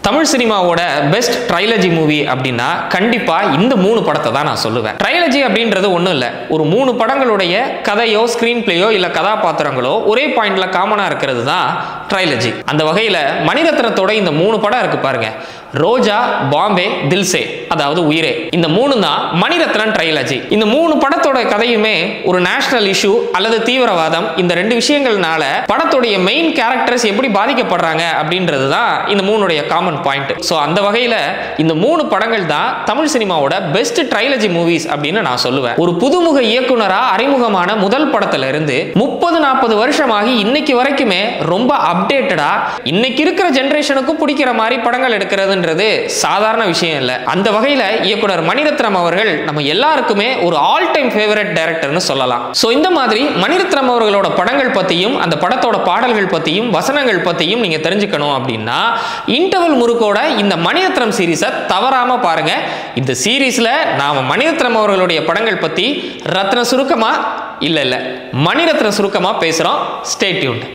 தமிழ் சினிமாவோட best trilogy movie அப்படின்னா கண்டிப்பா இந்த 3 படத்தை தான் நான் சொல்லுவேன். ட்ரைலஜி அப்படின்றது ஒன்றும் இல்லை, ஒரு 3 படங்களுடைய கதையோ ஸ்கிரீன் பிளேயோ இல்லை கதாபாத்திரங்களோ ஒரே பாயிண்ட்ல காமனா இருக்கிறது தான் ட்ரைலஜி. அந்த வகையில் மணிரத்னத்தோட இந்த 3 படம் இருக்கு பாருங்க, ரோஜா, பாம்பே, தில்சே, அதாவது உயிரே. இந்த 3 தான் மணிரத்னன் ட்ரைலஜி. இந்த 3 படத்தோட கதையுமே ஒரு நேஷனல் இஷ்யூ அல்லது தீவிரவாதம், இந்த 2 விஷயங்கள்னால படத்துடைய மெயின் கேரக்டர்ஸ் எப்படி பாதிக்கப்படுறாங்க அப்படின்றது தான் இந்த 3 காமன் பாயிண்ட். ஸோ அந்த வகையில் இந்த 3 படங்கள் தான் தமிழ் சினிமாவோட பெஸ்ட் ட்ரைலஜி மூவிஸ் அப்படின்னு நான் சொல்லுவேன். ஒரு புதுமுக இயக்குனரா அறிமுகமான முதல் படத்துல இருந்து 30-40 வருஷமாகி இன்னைக்கு வரைக்குமே ரொம்ப அப்டேட்டடா இன்னைக்கு இருக்கிற ஜெனரேஷனுக்கும் பிடிக்கிற மாதிரி படங்கள் எடுக்கிறது சாதாரண விஷயம் இல்ல. அந்த வகையில இயக்குனர் மணிரத்னம் அவர்கள் நம்ம எல்லாருக்குமே ஒரு ஆல் டைம் ஃபேவரட் டைரக்டர்னு சொல்லலாம். சோ இந்த மாதிரி மணிரத்னம் அவர்களோட படங்கள் பத்தியும் அந்த படத்தோட பாடல்கள் பத்தியும் வசனங்கள் பத்தியும் நீங்க தெரிஞ்சுக்கணும் அப்படின்னா இன்டர்வல் முறுக்கோட இந்த மணிரத்னம் சீரிஸை தவறாம பாருங்க. இந்த சீரிஸ்ல நாம மணிரத்னம் அவர்களுடைய படங்கள் பத்தி ரத்ன சுருக்கமா இல்ல மணிரத்ன சுருக்கமா பேசுறோம். Stay tuned.